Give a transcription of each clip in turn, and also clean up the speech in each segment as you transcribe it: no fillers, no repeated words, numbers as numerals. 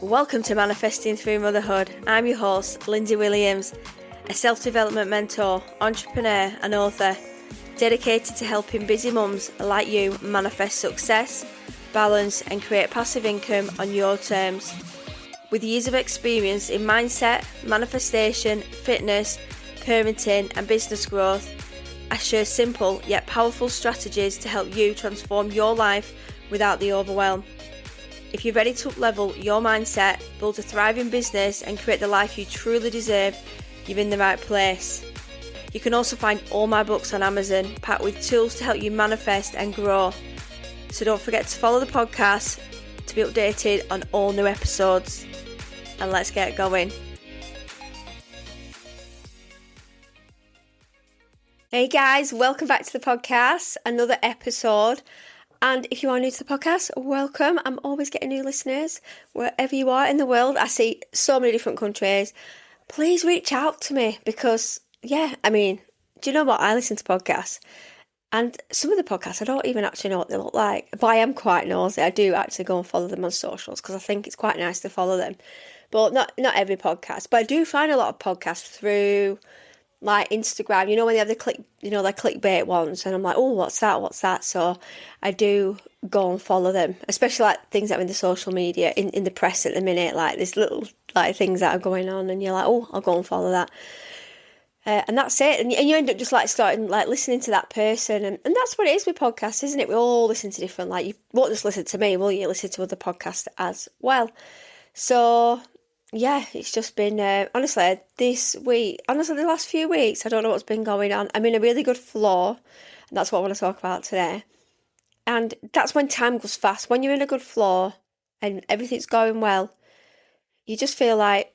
Welcome to Manifesting Through Motherhood. I'm your host, Lindsay Williams, a self-development mentor, entrepreneur and author, dedicated to helping busy mums like you manifest success, balance and create passive income on your terms. With years of experience in mindset, manifestation, fitness, parenting and business growth, I share simple yet powerful strategies to help you transform your life without the overwhelm. If you're ready to up-level your mindset, build a thriving business and create the life you truly deserve, you're in the right place. You can also find all my books on Amazon, packed with tools to help you manifest and grow. So don't forget to follow the podcast to be updated on all new episodes. And let's get going. Hey guys, welcome back to the podcast, another episode. And if you are new to the podcast, welcome. I'm always getting new listeners wherever you are in the world. I see so many different countries. Please reach out to me because, do you know what? I listen to podcasts and some of the podcasts, I don't even actually know what they look like. But I am quite nosy. I do actually go and follow them on socials because I think it's quite nice to follow them. But not every podcast. But I do find a lot of podcasts through like Instagram, when they have the clickbait ones, and I'm like, oh, what's that? So I do go and follow them, especially like things that are in the social media, in the press at the minute, like there's little like things that are going on, and you're like, oh, I'll go and follow that. And that's it. And you end up just like starting like listening to that person. And that's what it is with podcasts, isn't it? We all listen to different, like you won't just listen to me, will you? Listen to other podcasts as well. So yeah, it's just been, honestly, the last few weeks, I don't know what's been going on. I'm in a really good flow, and that's what I want to talk about today. And that's when time goes fast. When you're in a good flow and everything's going well, you just feel like,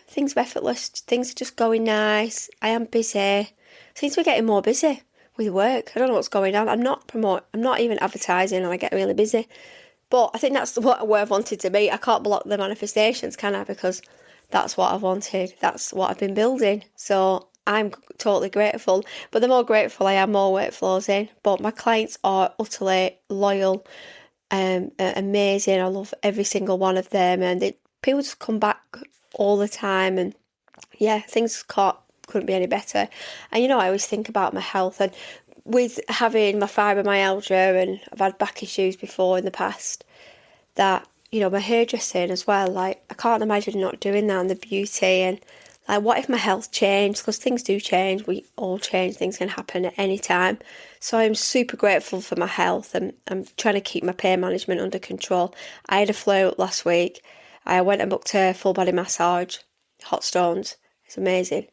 things are effortless. Things are just going nice. I am busy. Seems to be getting more busy with work. I don't know what's going on. I'm not even advertising, and I get really busy. But I think that's where I've wanted to be. I can't block the manifestations, can I? Because that's what I've wanted. That's what I've been building. So I'm totally grateful. But the more grateful I am, more work flows in. But my clients are utterly loyal, amazing. I love every single one of them. And people just come back all the time. And things couldn't be any better. And I always think about my health. And with having my fibromyalgia, and I've had back issues before in the past, that, my hairdressing as well, like I can't imagine not doing that, and the beauty, and like what if my health changed, because things do change, we all change, things can happen at any time. So I'm super grateful for my health, and I'm trying to keep my pain management under control. I had a flare-up last week. I went and booked a full body massage, hot stones, it's amazing.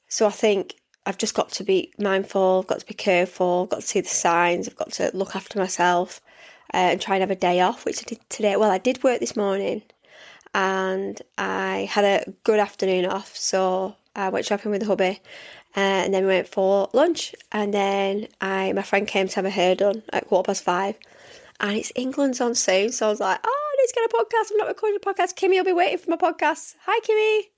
So I think I've just got to be mindful, I've got to be careful, I've got to see the signs, I've got to look after myself and try and have a day off, which I did today. Well, I did work this morning and I had a good afternoon off, so I went shopping with the hubby and then we went for lunch, and then my friend came to have her hair done at 5:15, and it's England's on soon, so I was like, I need to get a podcast, I'm not recording a podcast, Kimmy will be waiting for my podcast, hi Kimmy.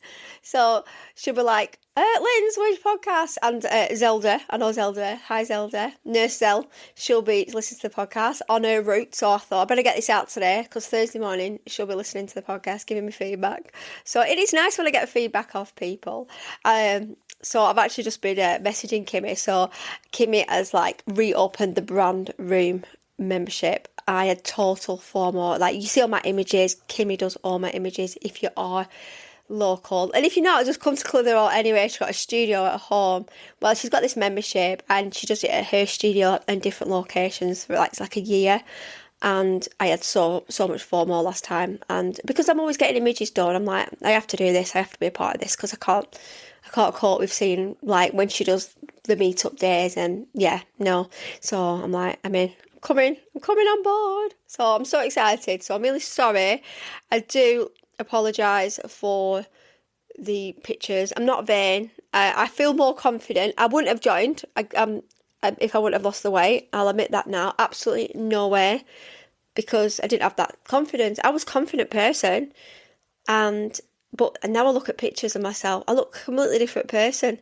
So she'll be like, Linz, where's your podcast? And Zelda, I know Zelda, hi Zelda, Nurse Zell, she'll be listening to the podcast on her route, so I thought I better get this out today, because Thursday morning she'll be listening to the podcast, giving me feedback. So it is nice when I get feedback off people. So I've actually just been messaging Kimmy, so Kimmy has like reopened the brand room membership. I had total FOMO, like you see all my images, Kimmy does all my images if you are local, and if you're not, just come to Clitheroe anyway. She's got a studio at home. Well, she's got this membership and she does it at her studio in different locations for it's like a year, and I had so much FOMO last time, and because I'm always getting images done, I'm like, I have to do this, I have to be a part of this, because I can't cope with seeing like when she does the meetup days, and so I'm like, I'm coming on board. So I'm so excited. So I'm really sorry. I do apologise for the pictures. I'm not vain. I feel more confident. I wouldn't have joined if I wouldn't have lost the weight. I'll admit that now. Absolutely no way, because I didn't have that confidence. I was a confident person, and now I look at pictures of myself, I look a completely different person.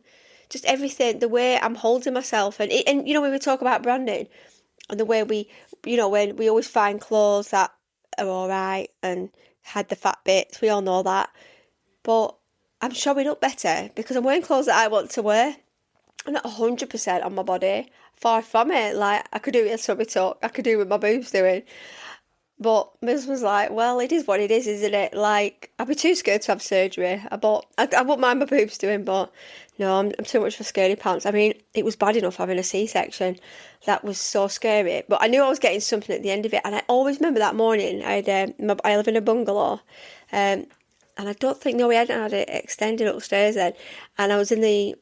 Just everything, the way I'm holding myself, and when we talk about branding, and the way we, when we always find clothes that are all right, and had the fat bits, we all know that. But I'm showing up better because I'm wearing clothes that I want to wear. I'm not 100% on my body. Far from it. Like, I could do it with a tummy tuck. I could do it with my boobs doing. But my husband was like, well, it is what it is, isn't it? Like, I'd be too scared to have surgery. I wouldn't mind my boobs doing, but no, I'm too much for scaredy pants. I mean, it was bad enough having a C-section. That was so scary. But I knew I was getting something at the end of it. And I always remember that morning, I live in a bungalow. And I don't think, no, we hadn't had it extended upstairs then. And I was in the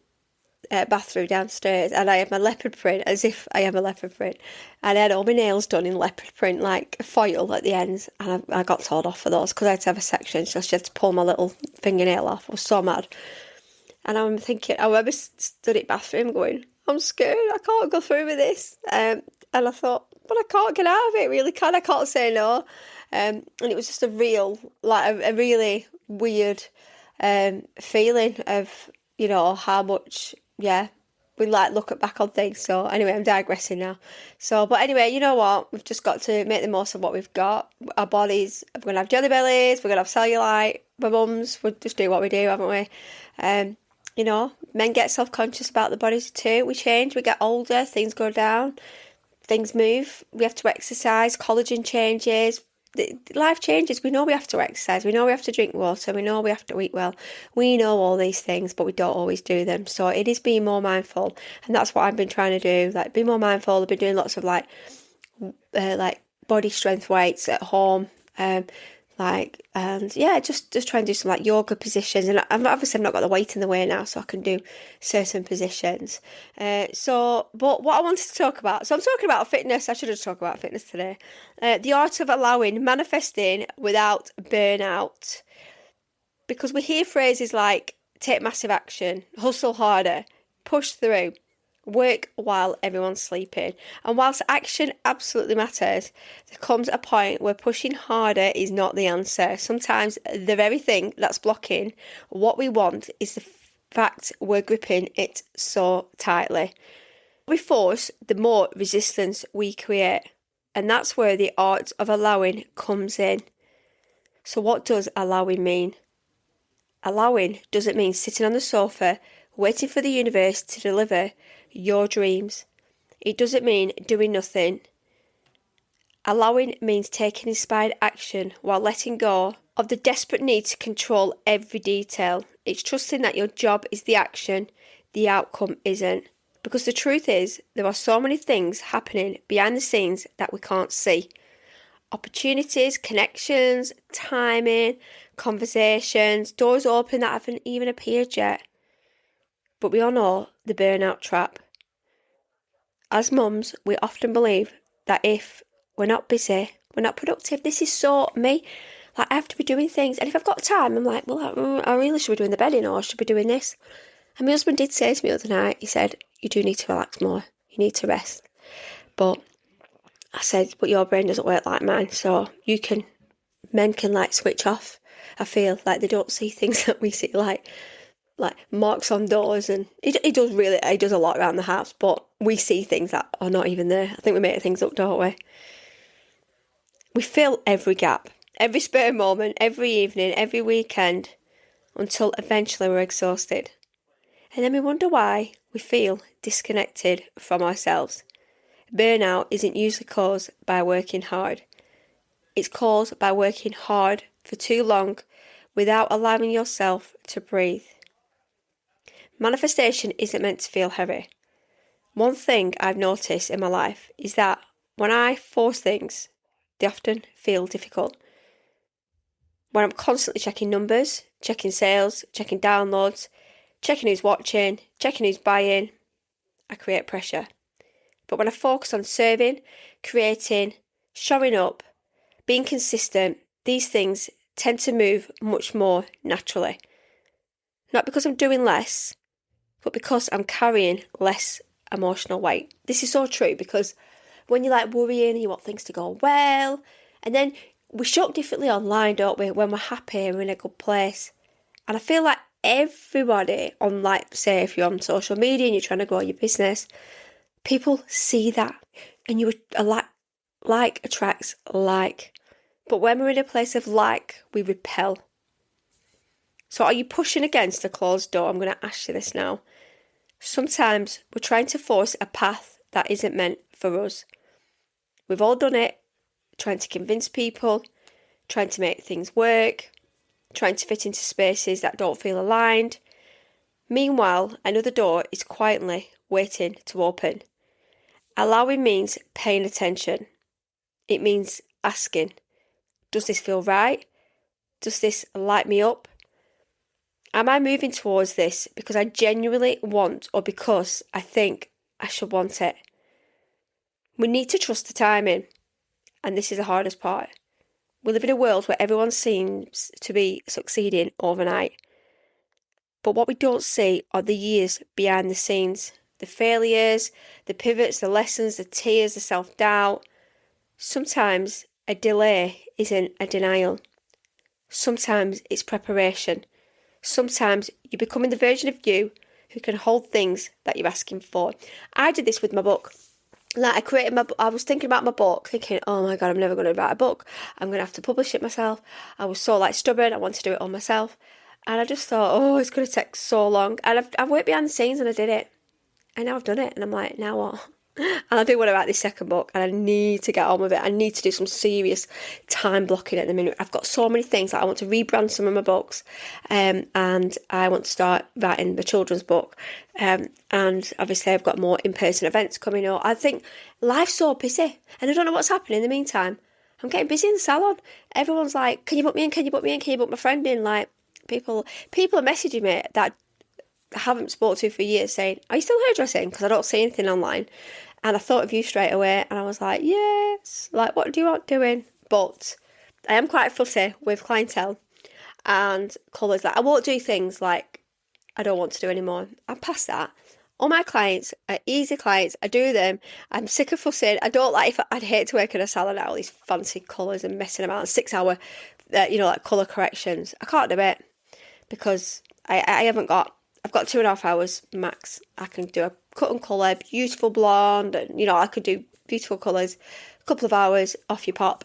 bathroom downstairs, and I had my leopard print, as if I am a leopard print, and I had all my nails done in leopard print, like foil at the ends, and I got told off for those because I had to have a section, so she had to pull my little fingernail off. I was so mad. And I'm thinking, I remember stood at bathroom going, I'm scared, I can't go through with this. And I thought, but I can't get out of it, really, can I? Can't say no. And it was just a really weird feeling of, how much, we look back on things. So anyway, I'm digressing now. So, but anyway, you know what? We've just got to make the most of what we've got. Our bodies, we're going to have jelly bellies, we're going to have cellulite, my mums, we'll just do what we do, haven't we? Men get self-conscious about the bodies too. We change, we get older, things go down, things move, we have to exercise, collagen changes, life changes. We know we have to exercise, we know we have to drink water, we know we have to eat well. We know all these things, but we don't always do them. So it is being more mindful, and that's what I've been trying to do. Like, be more mindful. I've been doing lots of like body strength weights at home, just try and do some like yoga positions. And I've obviously not got the weight in the way now, so I can do certain positions. But what I wanted to talk about, so I'm talking about fitness. I should have talked about fitness today. The art of allowing manifesting without burnout, because we hear phrases like take massive action, hustle harder, push through, work while everyone's sleeping. And whilst action absolutely matters, there comes a point where pushing harder is not the answer. Sometimes the very thing that's blocking what we want is the fact we're gripping it so tightly. The more we force, the more resistance we create. And that's where the art of allowing comes in. So what does allowing mean? Allowing doesn't mean sitting on the sofa waiting for the universe to deliver your dreams. It doesn't mean doing nothing. Allowing means taking inspired action while letting go of the desperate need to control every detail. It's trusting that your job is the action, the outcome isn't. Because the truth is, there are so many things happening behind the scenes that we can't see. Opportunities, connections, timing, conversations, doors open that haven't even appeared yet. But we all know the burnout trap. As mums, we often believe that if we're not busy, we're not productive. This is so me. Like, I have to be doing things. And if I've got time, I'm like, well, I really should be doing the bedding, or I should be doing this. And my husband did say to me the other night, he said, you do need to relax more. You need to rest. But I said, but your brain doesn't work like mine. So men can like switch off. I feel like they don't see things that we see, like marks on doors, and he does a lot around the house, but we see things that are not even there. I think we make things up, don't we? We fill every gap, every spare moment, every evening, every weekend, until eventually we're exhausted. And then we wonder why we feel disconnected from ourselves. Burnout isn't usually caused by working hard. It's caused by working hard for too long without allowing yourself to breathe. Manifestation isn't meant to feel heavy. One thing I've noticed in my life is that when I force things, they often feel difficult. When I'm constantly checking numbers, checking sales, checking downloads, checking who's watching, checking who's buying, I create pressure. But when I focus on serving, creating, showing up, being consistent, these things tend to move much more naturally. Not because I'm doing less, but because I'm carrying less emotional weight. This is so true, because when you're like worrying and you want things to go well, and then we show up differently online, don't we, when we're happy, we're in a good place. And I feel like everybody on, like, say if you're on social media and you're trying to grow your business, people see that, and you are like attracts like. But when we're in a place of like, we repel. So are you pushing against a closed door? I'm going to ask you this now. Sometimes we're trying to force a path that isn't meant for us. We've all done it, trying to convince people, trying to make things work, trying to fit into spaces that don't feel aligned. Meanwhile, another door is quietly waiting to open. Allowing means paying attention. It means asking, does this feel right? Does this light me up? Am I moving towards this because I genuinely want or because I think I should want it? We need to trust the timing, and this is the hardest part. We live in a world where everyone seems to be succeeding overnight. But what we don't see are the years behind the scenes, the failures, the pivots, the lessons, the tears, the self-doubt. Sometimes a delay isn't a denial. Sometimes it's preparation. Sometimes you're becoming the version of you who can hold things that you're asking for. I did this with my book. Like I was thinking about my book, thinking, oh my God, I'm never going to write a book. I'm going to have to publish it myself. I was so stubborn. I wanted to do it all myself. And I just thought, oh, it's going to take so long. And I've worked behind the scenes and I did it. And now I've done it. And I'm like, now what? And I do want to write this second book and I need to get on with it. I need to do some serious time blocking at the minute. I've got so many things. I want to rebrand some of my books, and I want to start writing the children's book. And obviously I've got more in-person events coming up. I think life's so busy and I don't know what's happening in the meantime. I'm getting busy in the salon. Everyone's like, can you book me in? Can you book me in? Can you book my friend in? Like, people are messaging me that I haven't spoken to for years saying, are you still hairdressing? Because I don't see anything online. And I thought of you straight away and I was like, yes, like what do you want doing? But I am quite fussy with clientele and colours. Like I won't do things like I don't want to do anymore. I'm past that. All my clients are easy clients. I do them. I'm sick of fussing. I don't like, I'd hate to work in a salon out all these fancy colours and messing about 6 hour, like colour corrections. I can't do it because I've got 2.5 hours max. I can do a cut and colour, beautiful blonde, and I could do beautiful colours, a couple of hours off your pop.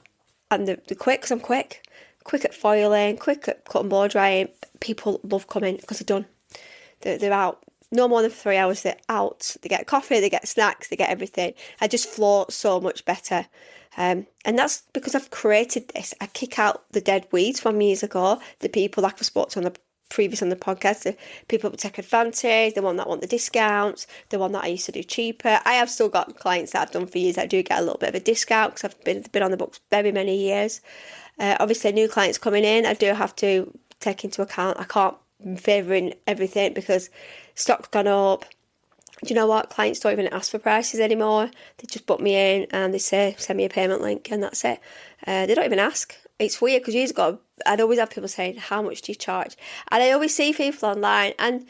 And the quick, because I'm quick at foiling, quick at cut and blow drying. People love coming because they're done. They're out. No more than 3 hours, they're out. They get coffee, they get snacks, they get everything. I just flow so much better. And that's because I've created this. I kick out the dead weeds from years ago, the people like I spoke to on the podcast, the people that take advantage, the one that want the discounts, the one that I used to do cheaper. I have still got clients that I've done for years that do get a little bit of a discount because I've been on the books very many years. Obviously, new clients coming in, I do have to take into account. I can't favouring everything because stock's gone up. Do you know what? Clients don't even ask for prices anymore. They just book me in and they say, send me a payment link and that's it. They don't even ask. It's weird because years ago, I'd always have people saying, how much do you charge? And I always see people online, and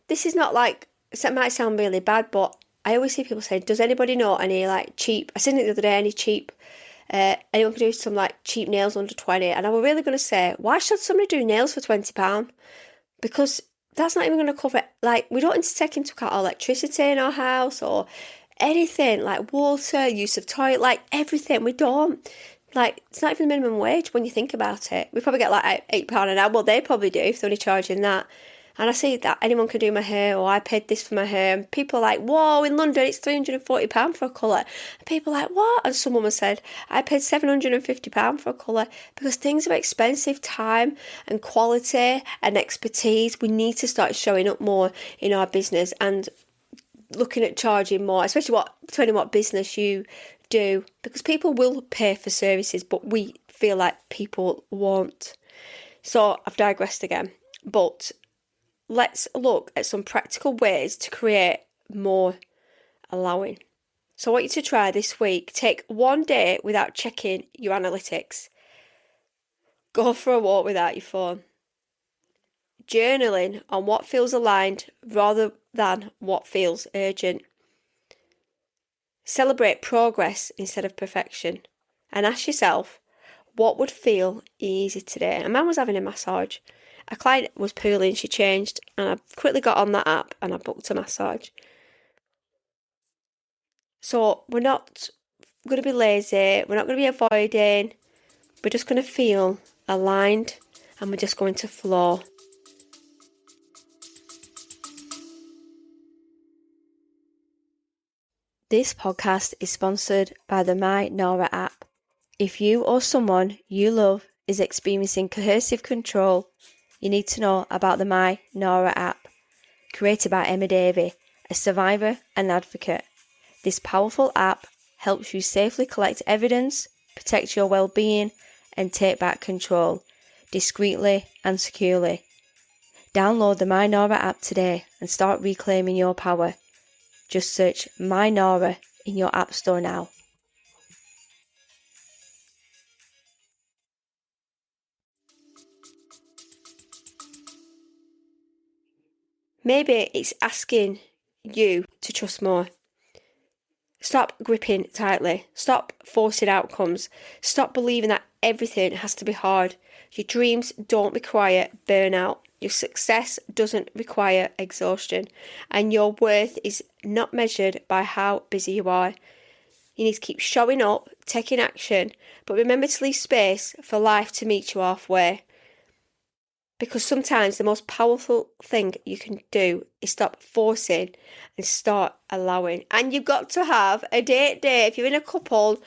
this is not like, it might sound really bad, but I always see people saying, does anybody know any cheap, I seen it the other day, any cheap, anyone can do some cheap nails under 20? And I was really going to say, why should somebody do nails for £20? Because that's not even going to cover, we don't take into account electricity in our house or anything, like water, use of toilet, everything. We don't. It's not even minimum wage when you think about it. We probably get £8 an hour. Well, they probably do if they're only charging that. And I see that anyone can do my hair, or I paid this for my hair. And people are like, whoa, in London it's £340 for a colour. And people are like, what? And some woman said, I paid £750 for a colour. Because things are expensive, time and quality and expertise. We need to start showing up more in our business and looking at charging more, especially depending what business you do, because people will pay for services, but we feel like people won't. So I've digressed again, but let's look at some practical ways to create more allowing. So I want you to try this week. Take 1 day without checking your analytics. Go for a walk without your phone. Journaling on what feels aligned rather than what feels urgent. Celebrate progress instead of perfection. And ask yourself, what would feel easy today? And mine was having a massage. A client was poorly and she changed, and I quickly got on that app and I booked a massage. So we're not going to be lazy. We're not going to be avoiding. We're just going to feel aligned and we're just going to flow. This podcast is sponsored by the My Nora app. If you or someone you love is experiencing coercive control, you need to know about the My Nora app. Created by Emma Davey, a survivor and advocate. This powerful app helps you safely collect evidence, protect your well-being, and take back control, discreetly and securely. Download the My Nora app today and start reclaiming your power. Just search My Nora in your app store now. Maybe it's asking you to trust more. Stop gripping tightly. Stop forcing outcomes. Stop believing that everything has to be hard. Your dreams don't require burnout. Your success doesn't require exhaustion. And your worth is not measured by how busy you are. You need to keep showing up, taking action, but remember to leave space for life to meet you halfway. Because sometimes the most powerful thing you can do is stop forcing and start allowing. And you've got to have a date day. If you're in a couple,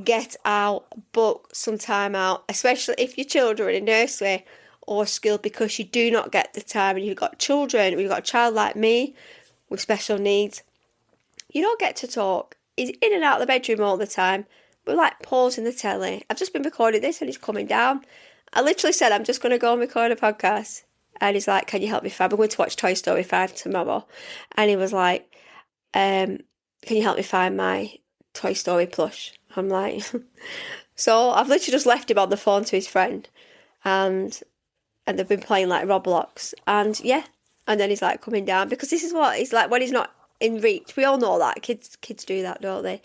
get out, book some time out, especially if your children are in nursery or school, because you do not get the time. And you've got children, or you've got a child like me with special needs, you don't get to talk. He's in and out of the bedroom all the time. We're like pausing the telly. I've just been recording this and he's coming down. I literally said, I'm just going to go and record a podcast. And he's like, can you help me? I'm going to watch Toy Story 5 tomorrow. And he was like, can you help me find my Toy Story plush? I'm like, so I've literally just left him on the phone to his friend. And they've been playing like Roblox. And yeah. And then he's like coming down. Because this is what he's like when he's not in reach. We all know that. Kids do that, don't they?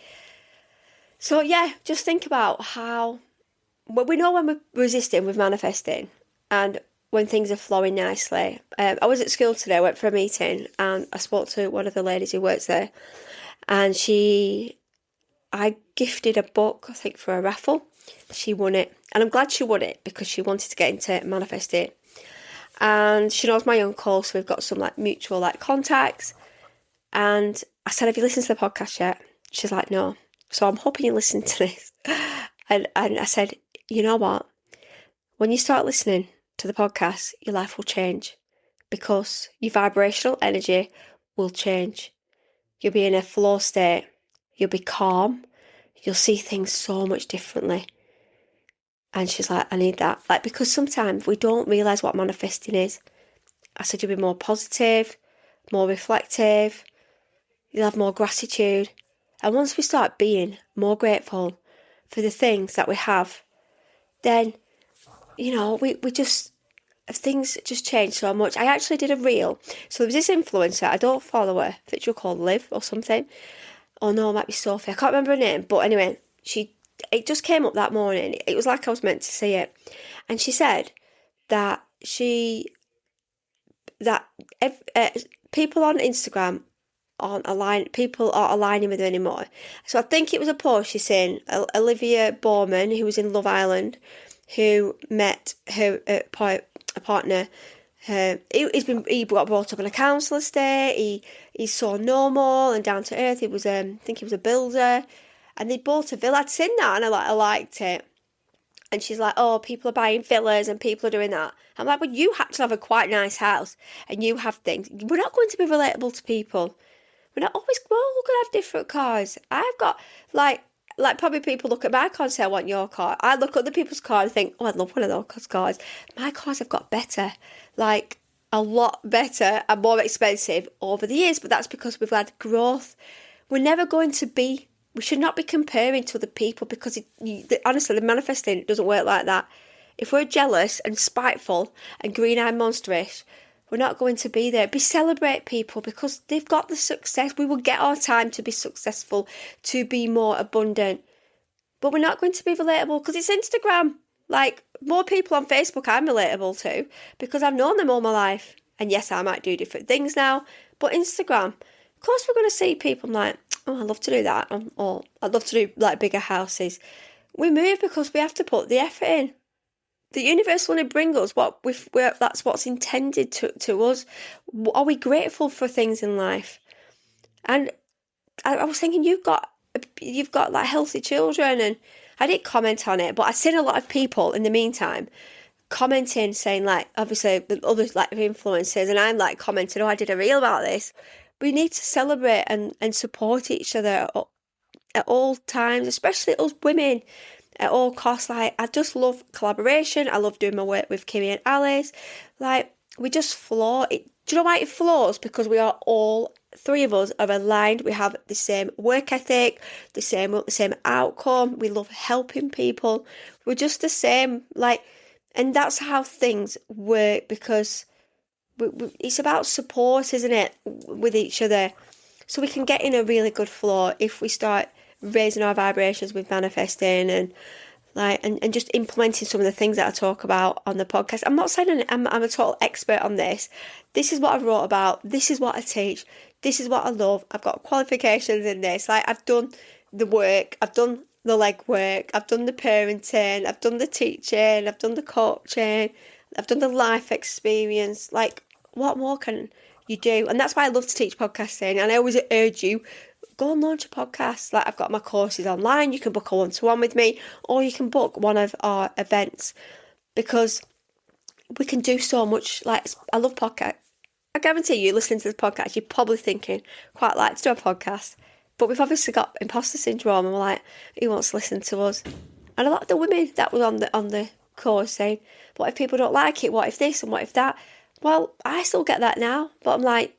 So yeah, just think about how... Well, we know when we're resisting, we're manifesting, and when things are flowing nicely. I was at school today, I went for a meeting, and I spoke to one of the ladies who works there, and I gifted a book, I think, for a raffle. She won it, and I'm glad she won it because she wanted to get into manifesting. And she knows my uncle, so we've got some like mutual like contacts. And I said, have you listened to the podcast yet? She's like, no. So I'm hoping you listen to this. And I said, you know what? When you start listening to the podcast, your life will change because your vibrational energy will change. You'll be in a flow state. You'll be calm. You'll see things so much differently. And she's like, I need that. Like, because sometimes we don't realise what manifesting is. I said, you'll be more positive, more reflective. You'll have more gratitude. And once we start being more grateful for the things that we have, then, you know, we just, things just change so much. I actually did a reel. So there was this influencer, I don't follow her, I think she'll call Liv or something. Oh no, it might be Sophie, I can't remember her name. But anyway, it just came up that morning. It was like I was meant to see it. And she said that people on Instagram people aren't aligning with her anymore. So I think it was a post she's saying Olivia Bowman, who was in Love Island, who met her partner. He got brought up in a council estate. He's so normal and down to earth. I think he was a builder, and they bought a villa. I'd seen that and I liked it. And she's like, oh, people are buying villas and people are doing that. I'm like, well, you actually have a quite nice house and you have things. We're not going to be relatable to people. We're not always, we're all going to have different cars. I've got, like probably people look at my car and say, I want your car. I look at other people's car and think, oh, I'd love one of those cars. My cars have got better, like a lot better and more expensive over the years. But that's because we've had growth. We should not be comparing to other people because honestly, the manifesting doesn't work like that. If we're jealous and spiteful and green-eyed monsterish, we're not going to be there. Celebrate people because they've got the success. We will get our time to be successful, to be more abundant. But we're not going to be relatable because it's Instagram. Like, more people on Facebook I'm relatable to because I've known them all my life. And yes, I might do different things now. But Instagram, of course we're going to see people like, oh, I'd love to do that. Or I'd love to do like bigger houses. We move because we have to put the effort in. The universe will only bring us that's what's intended to us. Are we grateful for things in life? And I was thinking, you've got like healthy children, and I didn't comment on it, but I've seen a lot of people in the meantime commenting, saying, like, obviously the others, like, influencers, and I'm like commenting, oh, I did a reel about this. We need to celebrate and support each other at all times, especially us women, at all costs. Like, I just love collaboration. I love doing my work with Kimmy and Alice. Like, we just flow. Do you know why it flows? Because we are all three of us are aligned. We have the same work ethic, the same outcome. We love helping people. We're just the same. Like, and that's how things work, because it's about support, isn't it, with each other? So we can get in a really good flow if we start raising our vibrations with manifesting and just implementing some of the things that I talk about on the podcast. I'm not saying I'm a total expert on this. This is what I wrote about. This is what I teach. This is what I love. I've got qualifications in this. Like, I've done the work. I've done the legwork. I've done the parenting. I've done the teaching. I've done the coaching. I've done the life experience. Like, what more can you do? And that's why I love to teach podcasting. And I always urge you, go and launch a podcast. Like, I've got my courses online. You can book a one-to-one with me, or you can book one of our events, because we can do so much. Like, I love podcasts. I guarantee you, listening to this podcast, you're probably thinking, quite like to do a podcast. But we've obviously got imposter syndrome, and we're like, who wants to listen to us? And a lot of the women that were on the course saying, what if people don't like it? What if this and what if that? Well, I still get that now, but I'm like,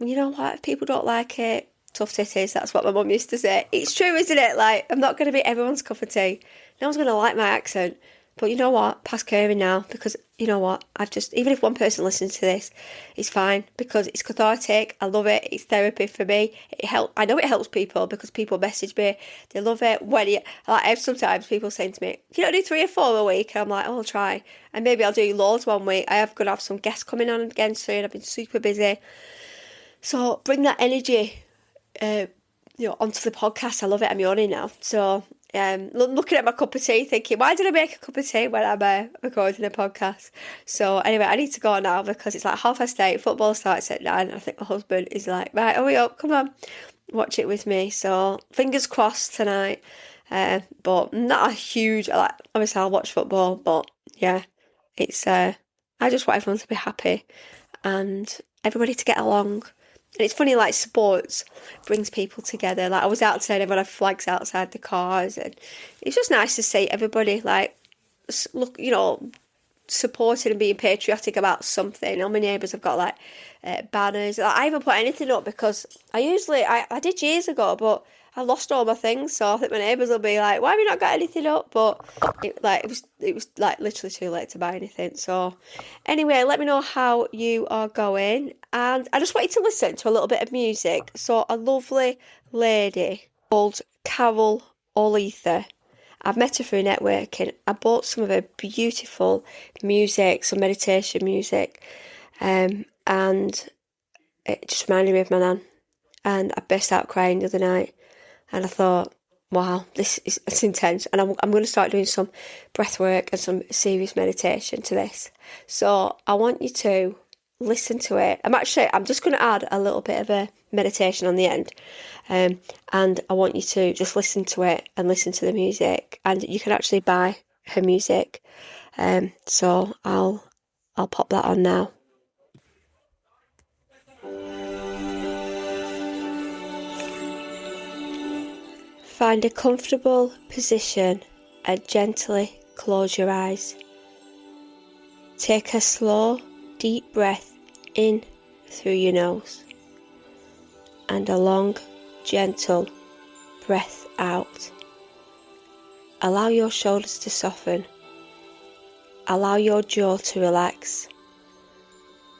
you know what? If people don't like it, tough titties. That's what my mum used to say. It's true, isn't it? Like, I'm not going to be everyone's cup of tea. No one's going to like my accent. But you know what? Past caring now, because you know what? Even if one person listens to this, it's fine, because it's cathartic. I love it. It's therapy for me. I know it helps people, because people message me. They love it. I have sometimes people saying to me, "Can you not do 3 or 4 a week?" And I'm like, "Oh, I'll try." And maybe I'll do loads one week. I have going to have some guests coming on again soon. I've been super busy. So bring that energy onto the podcast. I love it. I'm yawning now. So looking at my cup of tea, thinking, why did I make a cup of tea when I'm recording a podcast? So anyway, I need to go now, because it's like 8:30. Football starts at 9. I think my husband is like, right, hurry up, come on, watch it with me. So fingers crossed tonight. But not a huge, like, obviously I'll watch football, but yeah, it's I just want everyone to be happy and everybody to get along. And it's funny, like, sports brings people together. Like, I was out today, everyone had flags outside the cars, and it's just nice to see everybody, like, look, supporting and being patriotic about something. All my neighbours have got, like, banners. Like, I haven't put anything up, because I did years ago, but I lost all my things, so I think my neighbours will be like, why have you not got anything up? But it was like literally too late to buy anything. So anyway, let me know how you are going. And I just want you to listen to a little bit of music. So a lovely lady called Carol Oletha. I've met her through networking. I bought some of her beautiful music, some meditation music, and it just reminded me of my nan. And I burst out crying the other night. And I thought, wow, it's intense. And I'm going to start doing some breath work and some serious meditation to this. So I want you to listen to it. I'm just going to add a little bit of a meditation on the end. And I want you to just listen to it and listen to the music. And you can actually buy her music. So I'll pop that on now. Find a comfortable position and gently close your eyes. Take a slow, deep breath in through your nose and a long, gentle breath out. Allow your shoulders to soften. Allow your jaw to relax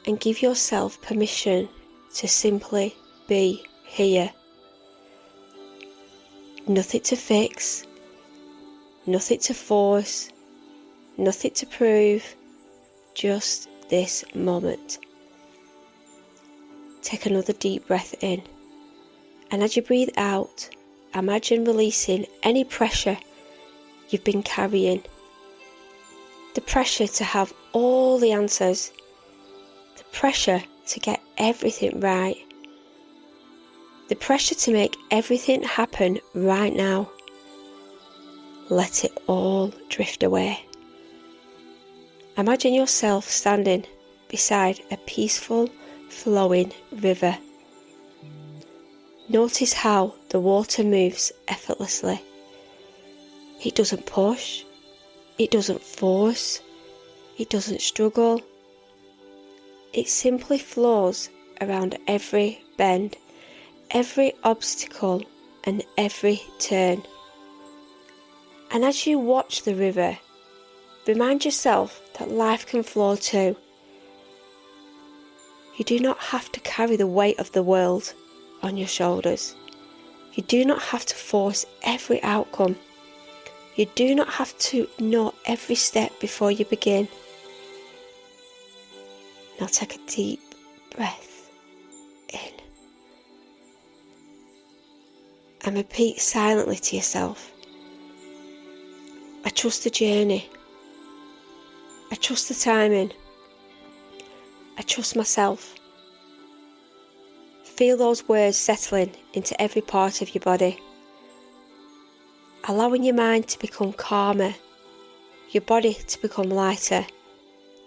and give yourself permission to simply be here. Nothing to fix, nothing to force, nothing to prove, just this moment. Take another deep breath in, and as you breathe out, imagine releasing any pressure you've been carrying. The pressure to have all the answers. The pressure to get everything right. The pressure to make everything happen right now. Let it all drift away. Imagine yourself standing beside a peaceful, flowing river. Notice how the water moves effortlessly. It doesn't push, it doesn't force, it doesn't struggle. It simply flows around every bend, every obstacle and every turn. And as you watch the river, remind yourself that life can flow too. You do not have to carry the weight of the world on your shoulders. You do not have to force every outcome. You do not have to know every step before you begin. Now take a deep breath in and repeat silently to yourself, I trust the journey. I trust the timing. I trust myself. Feel those words settling into every part of your body, allowing your mind to become calmer, your body to become lighter,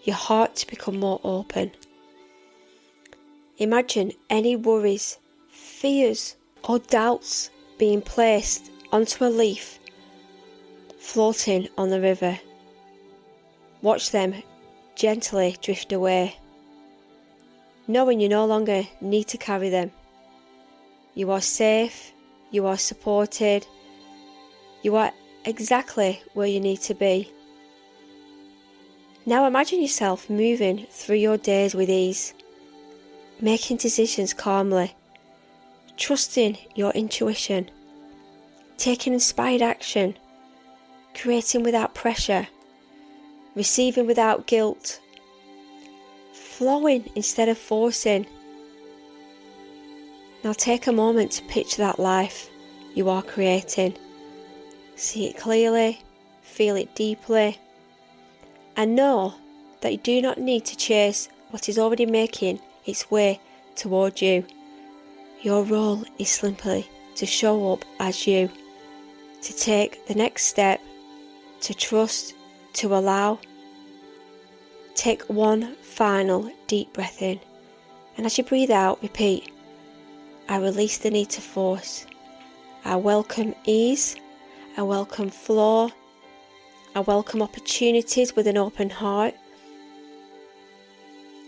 your heart to become more open. Imagine any worries, fears or doubts being placed onto a leaf floating on the river. Watch them gently drift away, knowing you no longer need to carry them. You are safe, you are supported, you are exactly where you need to be. Now imagine yourself moving through your days with ease, making decisions calmly, trusting your intuition, taking inspired action, creating without pressure, receiving without guilt, flowing instead of forcing. Now take a moment to picture that life you are creating. See it clearly, feel it deeply, and know that you do not need to chase what is already making its way towards you. Your role is simply to show up as you, to take the next step, to trust, to allow. Take one final deep breath in, and as you breathe out, repeat, I release the need to force. I welcome ease, I welcome flow, I welcome opportunities with an open heart.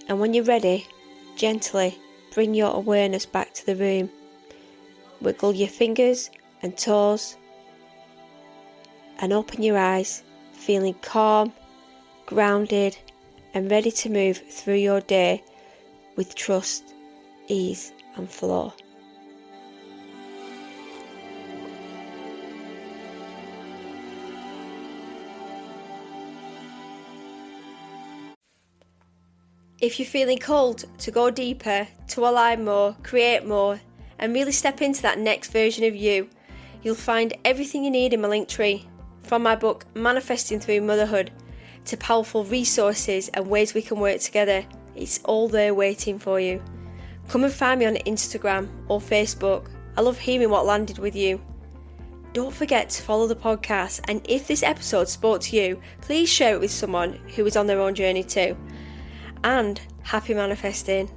And when you're ready, gently bring your awareness back to the room. Wiggle your fingers and toes and open your eyes, feeling calm, grounded and ready to move through your day with trust, ease and flow. If you're feeling called to go deeper, to align more, create more, and really step into that next version of you, you'll find everything you need in my Linktree. From my book, Manifesting Through Motherhood, to powerful resources and ways we can work together, it's all there waiting for you. Come and find me on Instagram or Facebook. I love hearing what landed with you. Don't forget to follow the podcast, and if this episode spoke to you, please share it with someone who is on their own journey too. And happy manifesting.